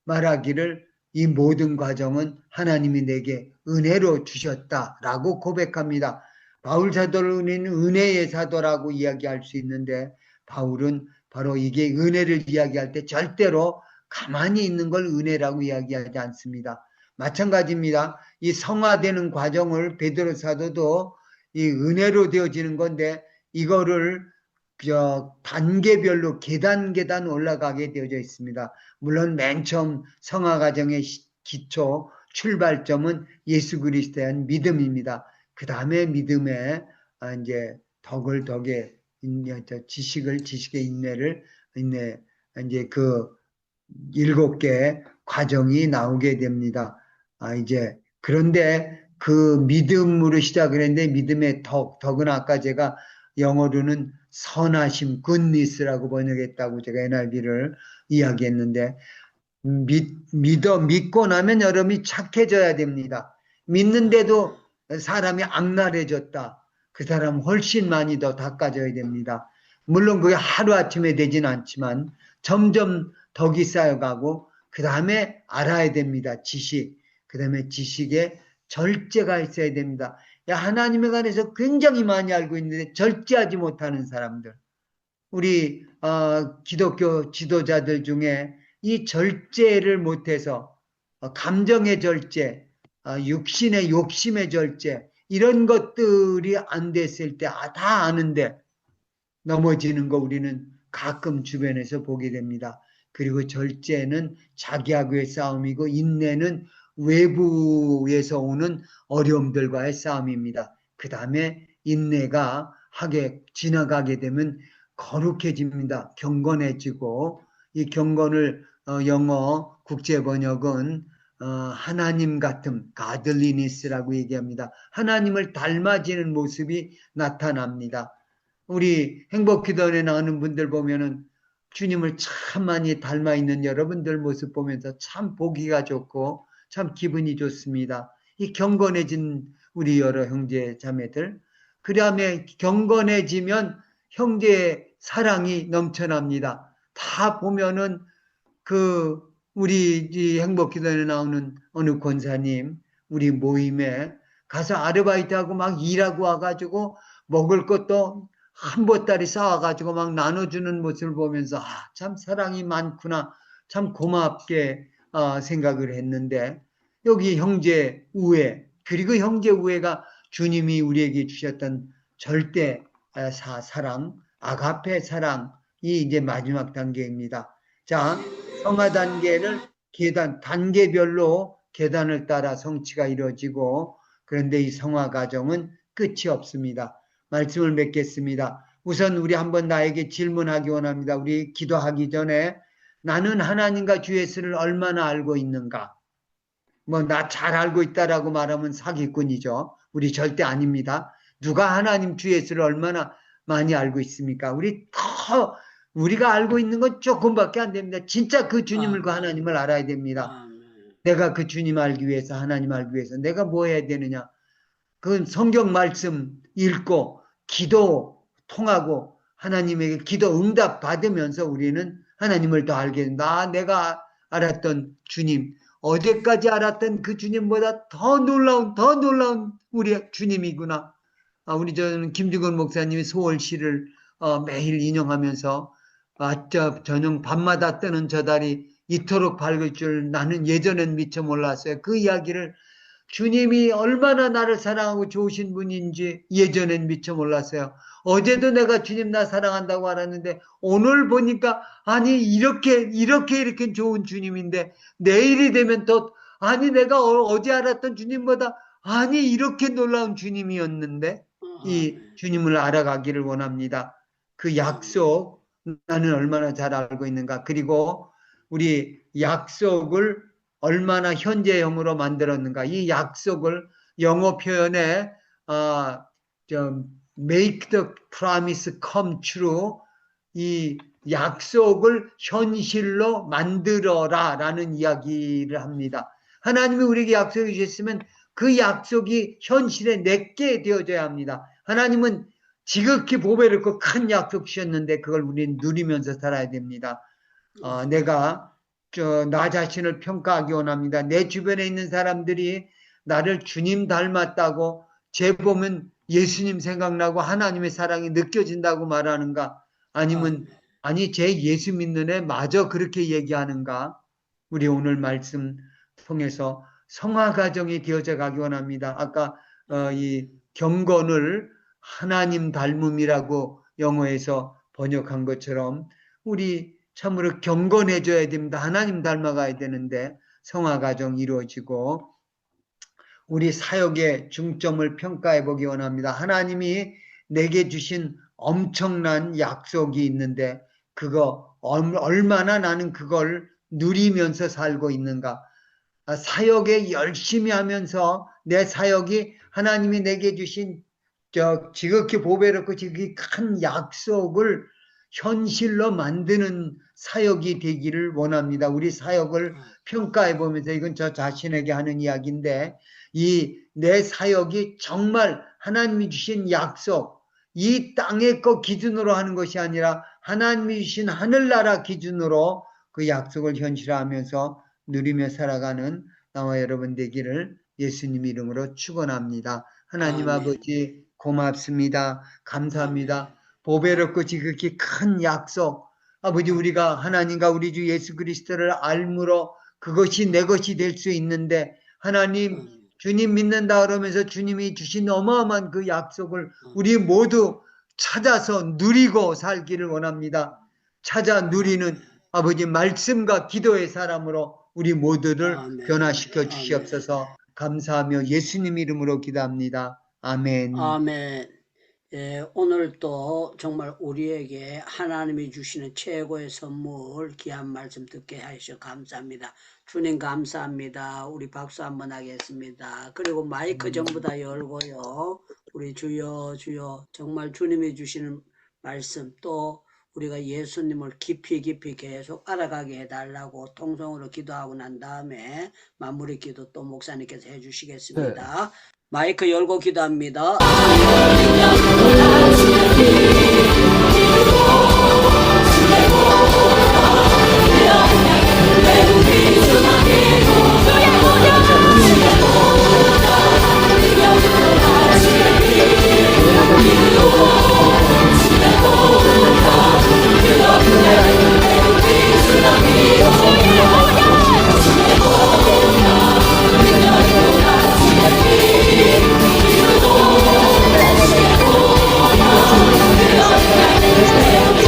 말하기를 이 모든 과정은 하나님이 내게 은혜로 주셨다라고 고백합니다. 바울 사도를 우리는 은혜의 사도라고 이야기할 수 있는데 바울은 바로 이게 은혜를 이야기할 때 절대로 가만히 있는 걸 은혜라고 이야기하지 않습니다. 마찬가지입니다. 이 성화되는 과정을 베드로 사도도 이 은혜로 되어지는 건데 이거를 단계별로 계단 올라가게 되어져 있습니다. 물론 맨 처음 성화 과정의 기초 출발점은 예수 그리스도에 대한 믿음입니다. 그 다음에 믿음에 이제 덕에 지식의 인내 이제 그 7개 과정이 나오게 됩니다. 이제 그런데 그 믿음으로 시작을 했는데 믿음의 덕은 아까 제가 영어로는 선하심, goodness라고 번역했다고 제가 NIV를 이야기했는데 믿고 나면 여러분이 착해져야 됩니다. 믿는데도 사람이 악랄해졌다. 그 사람 훨씬 많이 더 닦아져야 됩니다. 물론 그게 하루아침에 되진 않지만 점점 덕이 쌓여가고 그 다음에 알아야 됩니다. 지식. 그 다음에 지식에 절제가 있어야 됩니다. 하나님에 관해서 굉장히 많이 알고 있는데 절제하지 못하는 사람들. 우리 기독교 지도자들 중에 이 절제를 못해서 감정의 절제, 육신의 욕심의 절제 이런 것들이 안 됐을 때 다 아는데 넘어지는 거 우리는 가끔 주변에서 보게 됩니다. 그리고 절제는 자기하고의 싸움이고 인내는 외부에서 오는 어려움들과의 싸움입니다. 그 다음에 인내가 지나가게 되면 거룩해집니다. 경건해지고 이 경건을 영어 국제 번역은 하나님 같음, godliness라고 얘기합니다. 하나님을 닮아지는 모습이 나타납니다. 우리 행복기도원에 나오는 분들 보면은 주님을 참 많이 닮아 있는 여러분들 모습 보면서 참 보기가 좋고 참 기분이 좋습니다. 이 경건해진 우리 여러 형제 자매들, 그 다음에 경건해지면 형제의 사랑이 넘쳐납니다. 다 보면은 우리 이 행복기도에 나오는 어느 권사님 우리 모임에 가서 아르바이트하고 막 일하고 와가지고 먹을 것도 한 보따리 싸와가지고 막 나눠주는 모습을 보면서 참 사랑이 많구나, 참 고맙게 생각을 했는데 여기 형제 우애, 그리고 형제 우애가 주님이 우리에게 주셨던 절대 사랑, 아가페 사랑이 이제 마지막 단계입니다. 자, 성화 단계를 단계별로 계단을 따라 성취가 이루어지고 그런데 이 성화 과정은 끝이 없습니다. 말씀을 맺겠습니다. 우선 우리 한번 나에게 질문하기 원합니다. 우리 기도하기 전에 나는 하나님과 주 예수를 얼마나 알고 있는가? 뭐 나 잘 알고 있다라고 말하면 사기꾼이죠. 우리 절대 아닙니다. 누가 하나님 주 예수를 얼마나 많이 알고 있습니까? 우리가 알고 있는 건 조금밖에 안 됩니다. 진짜 그 주님을 그 하나님을 알아야 됩니다. 내가 그 주님 알기 위해서, 하나님 알기 위해서 내가 뭐 해야 되느냐? 그 성경 말씀 읽고 기도 통하고 하나님에게 기도 응답 받으면서 우리는 하나님을 더 알게 된다. 내가 알았던 주님, 어제까지 알았던 그 주님보다 더 놀라운 우리 주님이구나. 우리 저는 김중건 목사님이 소월시를 매일 인용하면서 저녁 밤마다 뜨는 저 달이 이토록 밝을 줄 나는 예전엔 미처 몰랐어요. 그 이야기를 주님이 얼마나 나를 사랑하고 좋으신 분인지 예전엔 미처 몰랐어요. 어제도 내가 주님 나 사랑한다고 알았는데 오늘 보니까 아니 이렇게 좋은 주님인데 내일이 되면 또 아니 내가 어제 알았던 주님보다 아니 이렇게 놀라운 주님이었는데 이 주님을 알아가기를 원합니다. 그 약속 나는 얼마나 잘 알고 있는가. 그리고 우리 약속을 얼마나 현재형으로 만들었는가. 이 약속을 영어 표현에 make the promise come true, 이 약속을 현실로 만들어라 라는 이야기를 합니다. 하나님이 우리에게 약속해 주셨으면 그 약속이 현실에 내게 되어져야 합니다. 하나님은 지극히 보배롭고 큰 약속 주셨는데 그걸 우리는 누리면서 살아야 됩니다. 내가 나 자신을 평가하기 원합니다. 내 주변에 있는 사람들이 나를 주님 닮았다고 제 보면 예수님 생각나고 하나님의 사랑이 느껴진다고 말하는가? 아니면 아니 제 예수 믿는 애 마저 그렇게 얘기하는가? 우리 오늘 말씀 통해서 성화 가정이 되어져 가기 원합니다. 아까 이 경건을 하나님 닮음이라고 영어에서 번역한 것처럼 우리 참으로 경건해져야 됩니다. 하나님 닮아가야 되는데 성화 가정 이루어지고 우리 사역의 중점을 평가해 보기 원합니다. 하나님이 내게 주신 엄청난 약속이 있는데 그거 얼마나 나는 그걸 누리면서 살고 있는가. 사역에 열심히 하면서 내 사역이 하나님이 내게 주신 지극히 보배롭고 지극히 큰 약속을 현실로 만드는 사역이 되기를 원합니다. 우리 사역을 평가해 보면서 이건 저 자신에게 하는 이야기인데 이 내 사역이 정말 하나님이 주신 약속, 이 땅의 것 기준으로 하는 것이 아니라 하나님이 주신 하늘나라 기준으로 그 약속을 현실화하면서 누리며 살아가는 나와 여러분 되기를 예수님 이름으로 축원합니다. 하나님 아버지 고맙습니다. 감사합니다. 보배롭고 지극히 큰 약속, 아버지 우리가 하나님과 우리 주 예수 그리스도를 알므로 그것이 내 것이 될 수 있는데 하나님 주님 믿는다 그러면서 주님이 주신 어마어마한 그 약속을 우리 모두 찾아서 누리고 살기를 원합니다. 찾아 누리는 아버지 말씀과 기도의 사람으로 우리 모두를 변화시켜 주시옵소서. 감사하며 예수님 이름으로 기도합니다. 아멘. 아멘. 예, 오늘도 정말 우리에게 하나님이 주시는 최고의 선물 귀한 말씀 듣게 하셔서 감사합니다. 주님 감사합니다. 우리 박수 한번 하겠습니다. 그리고 마이크 전부 다 열고요. 우리 주여 정말 주님이 주시는 말씀 또 우리가 예수님을 깊이 계속 알아가게 해달라고 통성으로 기도하고 난 다음에 마무리 기도 또 목사님께서 해주시겠습니다. 네. 마이크 열고 기도합니다. Yes,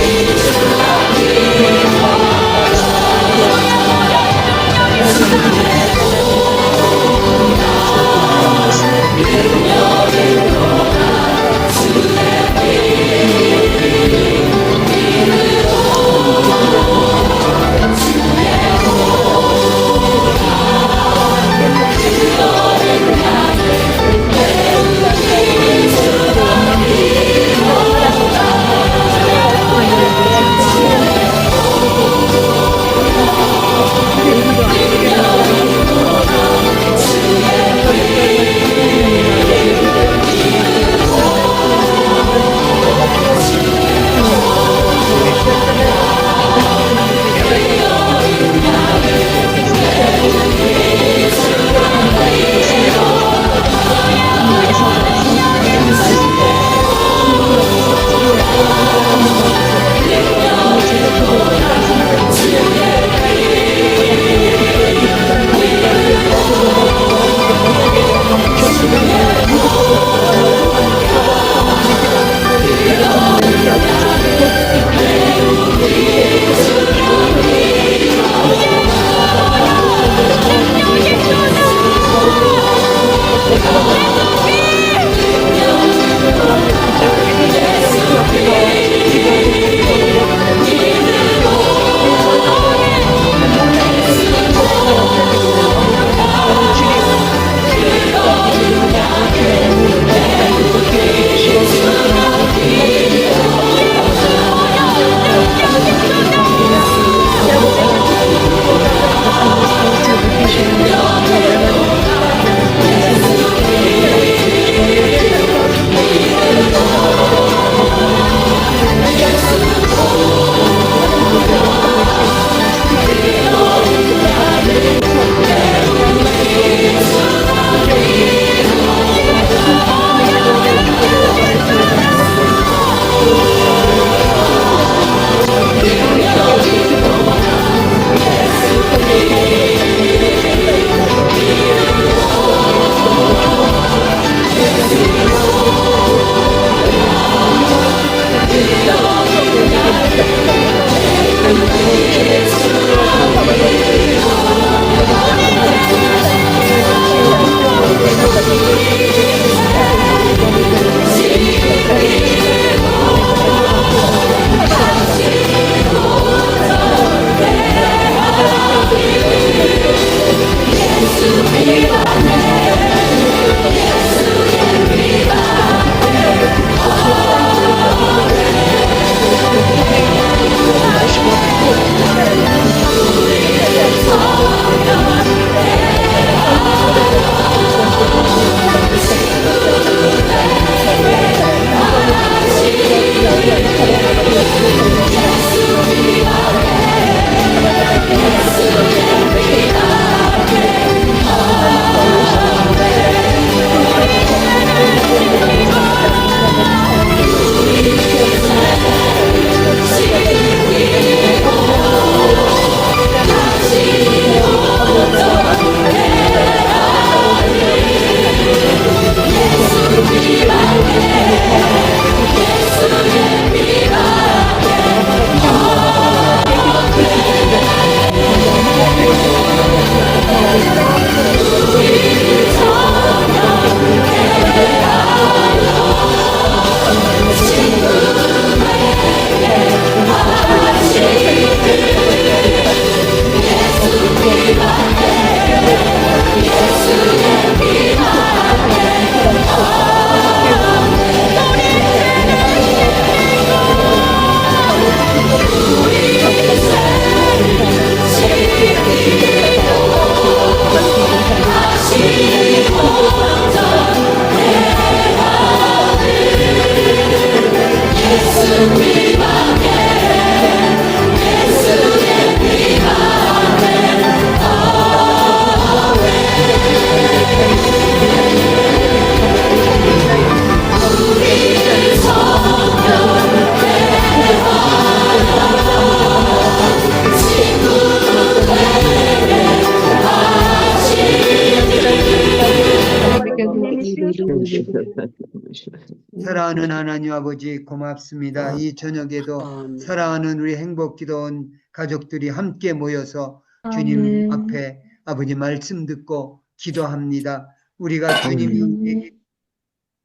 사랑하는 하나님 아버지 고맙습니다. 이 저녁에도 아멘. 사랑하는 우리 행복기도원 가족들이 함께 모여서 주님 아멘. 앞에 아버지 말씀 듣고 기도합니다. 우리가 주님이 우리에게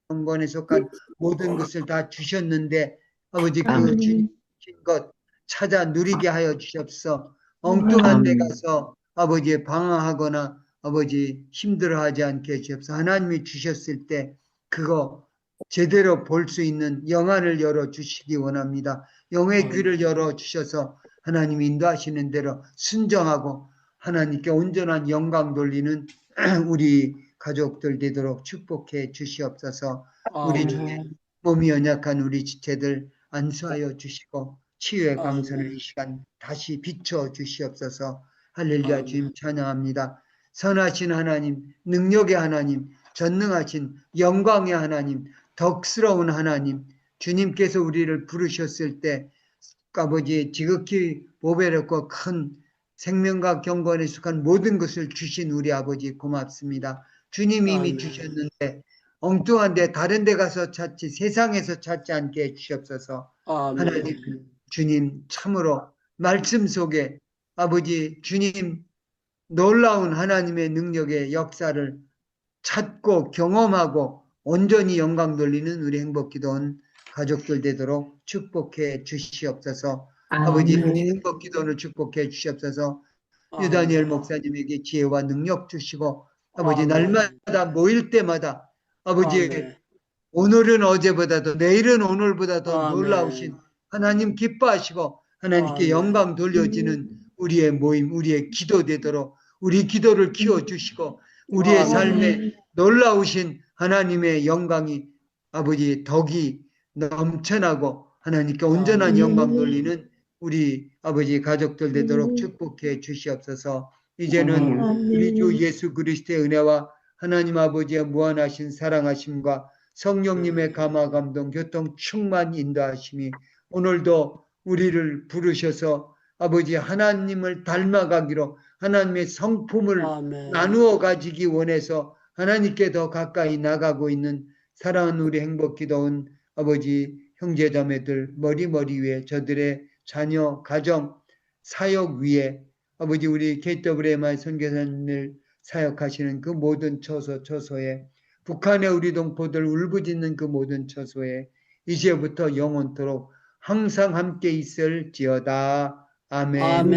경건에 속한 모든 것을 다 주셨는데 아버지 그 아멘. 주님 주신 것 찾아 누리게 하여 주옵소서. 엉뚱한 데 가서 아버지 방황하거나 아버지 힘들어하지 않게 해주옵소서. 하나님이 주셨을 때 그거 제대로 볼 수 있는 영안을 열어 주시기 원합니다. 영의 귀를 열어 주셔서 하나님 인도하시는 대로 순종하고 하나님께 온전한 영광 돌리는 우리 가족들 되도록 축복해 주시옵소서. 우리 중에 몸이 연약한 우리 지체들 안수하여 주시고 치유의 광선을 이 시간 다시 비춰 주시옵소서. 할렐루야. 주님 찬양합니다. 선하신 하나님, 능력의 하나님, 전능하신 영광의 하나님, 덕스러운 하나님, 주님께서 우리를 부르셨을 때 아버지 지극히 보배롭고 큰 생명과 경건에 속한 모든 것을 주신 우리 아버지 고맙습니다. 주님이 이미 아멘. 주셨는데 엉뚱한 데 다른 데 가서 찾지 세상에서 찾지 않게 해주시옵소서. 하나님 주님 참으로 말씀 속에 아버지 주님 놀라운 하나님의 능력의 역사를 찾고 경험하고 온전히 영광 돌리는 우리 행복기도원 가족들 되도록 축복해 주시옵소서. 아버지 우리 행복기도원을 축복해 주시옵소서. 유다니엘 목사님에게 지혜와 능력 주시고 아버지 날마다 모일 때마다 아버지 오늘은 어제보다도 내일은 오늘보다 더 놀라우신 하나님 기뻐하시고 하나님께 영광 돌려지는 우리의 모임, 우리의 기도 되도록 우리 기도를 키워주시고 우리의 삶에 놀라우신 하나님의 영광이 아버지 덕이 넘쳐나고 하나님께 온전한 영광 돌리는 우리 아버지 가족들 되도록 축복해 주시옵소서. 이제는 우리 주 예수 그리스도의 은혜와 하나님 아버지의 무한하신 사랑하심과 성령님의 감화 감동 교통 충만 인도하심이 오늘도 우리를 부르셔서 아버지 하나님을 닮아가기로 하나님의 성품을 나누어 가지기 원해서 하나님께 더 가까이 나가고 있는 사랑하는 우리 행복기도원 아버지 형제자매들 머리 위에 저들의 자녀 가정 사역 위에 아버지 우리 KWMI 선교사님을 사역하시는 그 모든 처소에 북한의 우리 동포들 울부짖는 그 모든 처소에 이제부터 영원토록 항상 함께 있을지어다. 아멘. 아멘.